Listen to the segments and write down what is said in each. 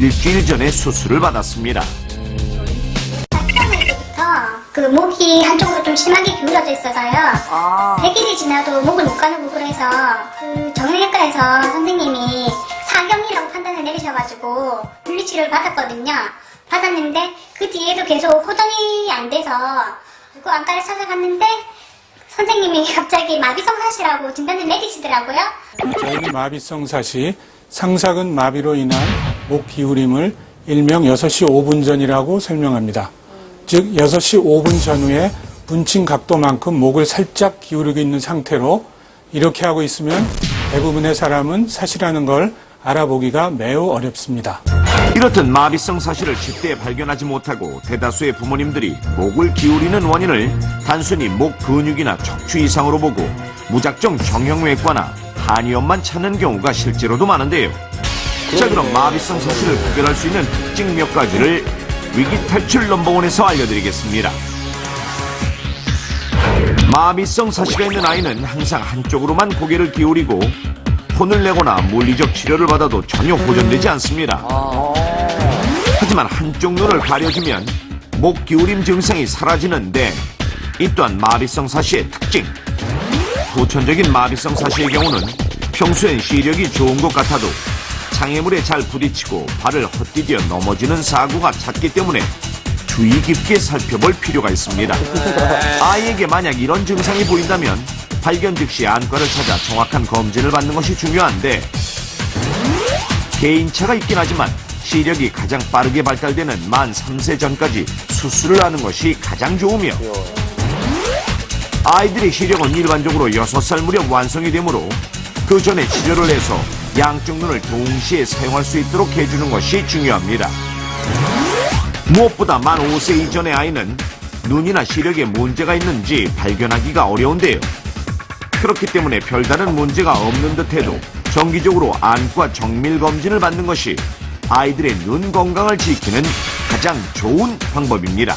일주일 전에 수술을 받았습니다. 그 목이 한쪽으로 좀 심하게 기울어져 있어서요. 100일이 지나도 목을 못 가누고 그래서 그 정형외과에서 선생님이 사경이라고 판단을 내리셔가지고 물리치료를 받았거든요. 받았는데 그 뒤에도 계속 호전이 안 돼서 그 안과를 찾아갔는데 선생님이 갑자기 마비성 사시라고 진단을 내리시더라고요. 저희는 마비성 사시, 상사근 마비로 인한 목 기울임을 일명 6시 5분 전이라고 설명합니다. 즉 6시 5분 전후에 분침 각도만큼 목을 살짝 기울이고 있는 상태로 이렇게 하고 있으면 대부분의 사람은 사시라는 걸 알아보기가 매우 어렵습니다. 이렇듯 마비성 사시를 제때 발견하지 못하고 대다수의 부모님들이 목을 기울이는 원인을 단순히 목 근육이나 척추 이상으로 보고 무작정 정형외과나 한의원만 찾는 경우가 실제로도 많은데요. 자, 그럼 마비성 사시를 구별할 수 있는 특징 몇 가지를 위기탈출 넘버원에서 알려드리겠습니다. 마비성 사시가 있는 아이는 항상 한쪽으로만 고개를 기울이고 혼을 내거나 물리적 치료를 받아도 전혀 호전되지 않습니다. 하지만 한쪽 눈을 가려주면 목 기울임 증상이 사라지는데 이 또한 마비성 사시의 특징. 보편적인 마비성 사시의 경우는 평소엔 시력이 좋은 것 같아도 장애물에 잘 부딪히고 발을 헛디뎌 넘어지는 사고가 잦기 때문에 주의 깊게 살펴볼 필요가 있습니다. 아이에게 만약 이런 증상이 보인다면 발견 즉시 안과를 찾아 정확한 검진을 받는 것이 중요한데 개인차가 있긴 하지만 시력이 가장 빠르게 발달되는 만 3세 전까지 수술을 하는 것이 가장 좋으며 아이들의 시력은 일반적으로 6살 무렵 완성이 되므로 그 전에 치료를 해서 양쪽 눈을 동시에 사용할 수 있도록 해주는 것이 중요합니다. 무엇보다 만 5세 이전의 아이는 눈이나 시력에 문제가 있는지 발견하기가 어려운데요. 그렇기 때문에 별다른 문제가 없는 듯해도 정기적으로 안과 정밀 검진을 받는 것이 아이들의 눈 건강을 지키는 가장 좋은 방법입니다.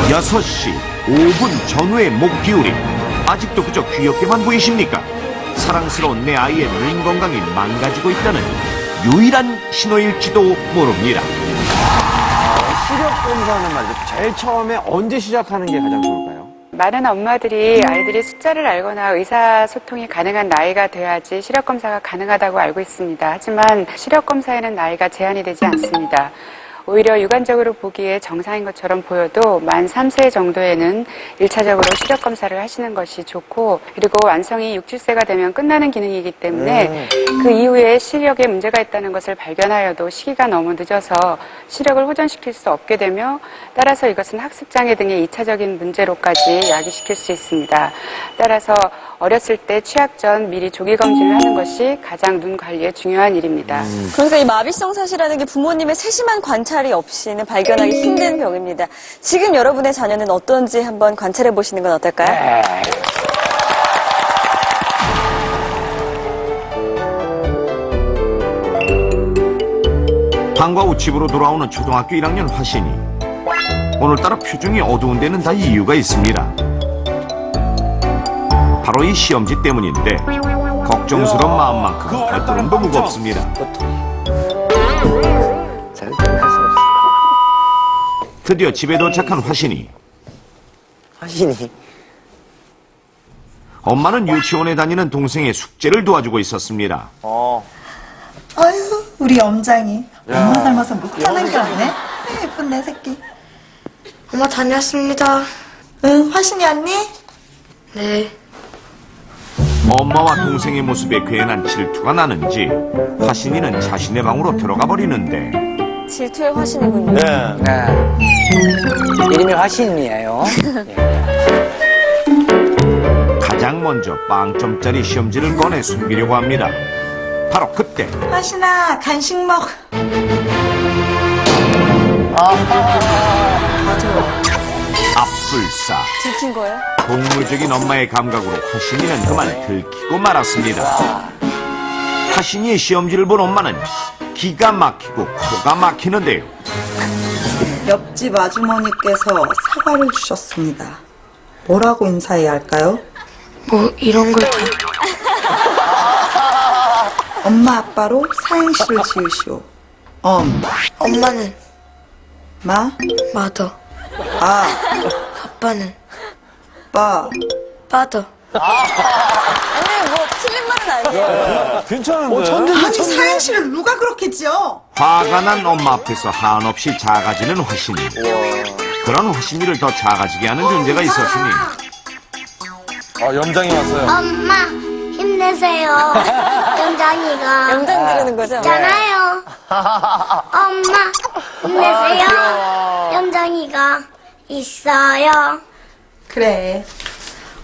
6시 5분 전후의 목 기울임. 아직도 그저 귀엽게만 보이십니까? 사랑스러운 내 아이의 눈 건강이 망가지고 있다는 유일한 신호일지도 모릅니다. 시력 검사는 말이죠. 제일 처음에 언제 시작하는 게 가장 좋을까요? 많은 엄마들이 아이들이 숫자를 알거나 의사소통이 가능한 나이가 돼야지 시력검사가 가능하다고 알고 있습니다. 하지만 시력검사에는 나이가 제한이 되지 않습니다. 오히려 육안적으로 보기에 정상인 것처럼 보여도 만 3세 정도에는 1차적으로 시력검사를 하시는 것이 좋고 그리고 완성이 6, 7세가 되면 끝나는 기능이기 때문에 그 이후에 시력에 문제가 있다는 것을 발견하여도 시기가 너무 늦어서 시력을 호전시킬 수 없게 되며 따라서 이것은 학습장애 등의 2차적인 문제로까지 야기시킬 수 있습니다. 따라서 어렸을 때 취약 전 미리 조기검진을 하는 것이 가장 눈 관리에 중요한 일입니다. 그러니까 이 마비성 사시라는 게 부모님의 세심한 관찰이 없이는 발견하기 힘든 병입니다. 지금 여러분의 자녀는 어떤지 한번 관찰해 보시는 건 어떨까요? 방과 후 집으로 돌아오는 초등학교 1학년 화신이 오늘따라 표정이 어두운 데는 다 이유가 있습니다. 바로 이 시험지 때문인데 걱정스러운 마음만큼 발걸음도 무겁습니다. 드디어 집에 도착한 화신이 엄마는 유치원에 다니는 동생의 숙제를 도와주고 있었습니다. 아유, 우리 엄장이 엄마 닮아서 못하는 게 없네. 예쁜 내 새끼. 엄마 다녀왔습니다. 응, 화신이 왔니? 네. 엄마와 동생의 모습에 괜한 질투가 나는지 화신이는 자신의 방으로 들어가 버리는데 질투의 화신이군요. 이름이 화신이에요. 가장 먼저 빵점짜리 시험지를 꺼내 숨기려고 합니다. 바로 그때 화신아, 간식 먹. 앞불사. 들킨 거예요? 동물적인 엄마의 감각으로 화신이는 그만 들키고 말았습니다. 화신이의 시험지를 본 엄마는 기가 막히고 코가 막히는데요. 옆집 아주머니께서 사과를 주셨습니다. 뭐라고 인사해야 할까요? 뭐 이런 걸 다. 엄마 아빠로 사행시를 지으시오. 엄마는 마더. 아빠는 파더. 아니, 뭐, 틀린 말은 아니에요. 괜찮은데? 아니, 사연 씨를 누가 그렇게 지어? 화가 난 엄마 앞에서 한없이 작아지는 화신이. 그런 화신이를 더 작아지게 하는 존재가 있었으니 염장이 왔어요. 엄마, 힘내세요. 염장이가. 염장 들으는 거죠? 있잖아요. 엄마, 힘내세요. 염장이가 있어요. 그래.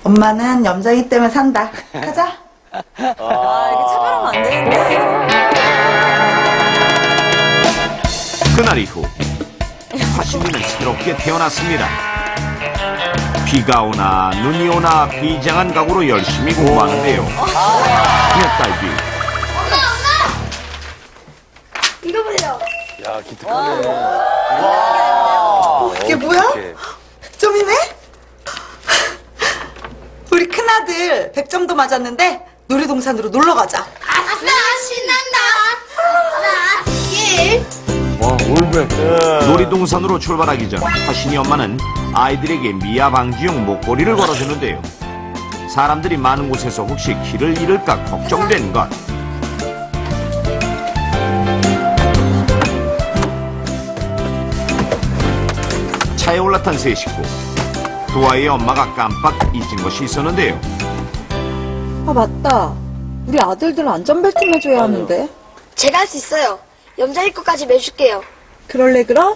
엄마는 염장이 때문에 산다. 가자. 이렇게 차별하면 안 되는데. 그날 이후 화신이는 새롭게 태어났습니다. 비가 오나 눈이 오나 비장한 각오로 열심히 공부하는데요. 몇 달 뒤 이거 보세요. 야, 기특하네. 이게 뭐야? 100점이네? 우리 큰아들 100점도 맞았는데 놀이동산으로 놀러 가자. 아싸, 신난다. 와, 올백. 놀이동산으로 출발하기 전 화신이 엄마는 아이들에게 미아 방지용 목걸이를 걸어주는데요. 사람들이 많은 곳에서 혹시 길을 잃을까 걱정된 것. 차에 올라탄 세 식구. 두 아이의 엄마가 깜빡 잊은 것이 있었는데요. 아, 맞다. 우리 아들들 안전벨트 매줘야 하는데. 제가 할 수 있어요. 염장이 거까지 매줄게요. 그럴래, 그럼?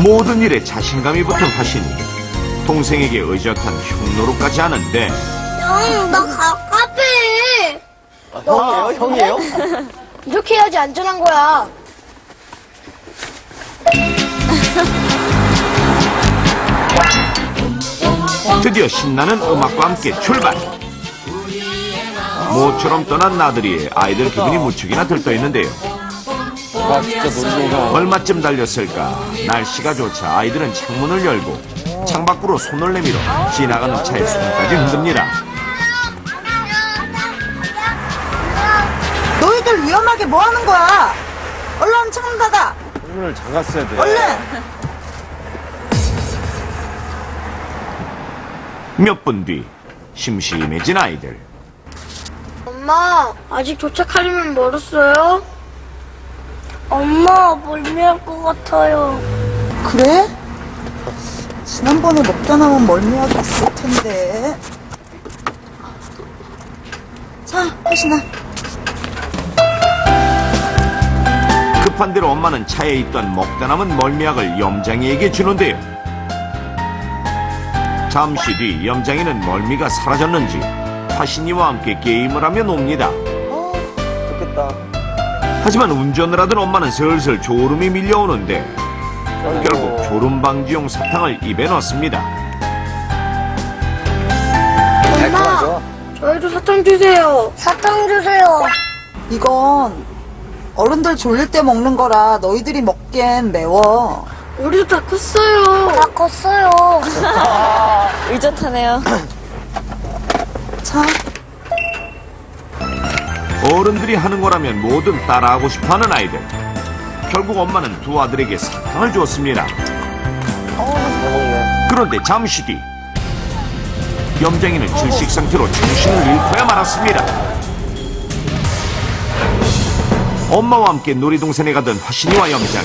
모든 일에 자신감이 붙은 화신이 동생에게 의젓한 흉노릇까지 하는데 형, 나 갑갑해. 형이에요? 이렇게 해야지 안전한 거야. 드디어 신나는 음악과 함께 출발. 모처럼 떠난 나들이에 아이들 기분이 무척이나 들떠있는데요. 와, 진짜 놀이동산. 얼마쯤 달렸을까? 날씨가 좋자 아이들은 창문을 열고 창밖으로 손을 내밀어 지나가는 차에 손까지 흔듭니다. 너희들 위험하게 뭐 하는 거야? 얼른 창문 닫아. 창문을 잠갔어야 돼. 얼른. 몇 분 뒤 심심해진 아이들. 엄마, 아직 도착하려면 멀었어요? 엄마, 멀미할 것 같아요. 그래? 지난번에 먹다 남은 멀미약이 있을 텐데. 자, 하신아. 급한 대로 엄마는 차에 있던 먹다 남은 멀미약을 염장이에게 주는데요. 잠시 뒤 염장이는 멀미가 사라졌는지 화신이와 함께 게임을 하며 놉니다. 좋겠다. 하지만 운전을 하던 엄마는 슬슬 졸음이 밀려오는데 결국 졸음 방지용 사탕을 입에 넣습니다. 엄마, 저희도 사탕 주세요. 사탕 주세요. 이건 어른들 졸릴 때 먹는 거라 너희들이 먹기엔 매워. 우리도 다 컸어요. 다 컸어요. 의젓하네요. 자, 어른들이 하는 거라면 뭐든 따라하고 싶어하는 아이들. 결국 엄마는 두 아들에게 사탕을 주었습니다. 그런데 잠시 뒤 염장이는 질식 상태로 정신을 잃고야 말았습니다. 엄마와 함께 놀이동산에 가던 화신이와 염장.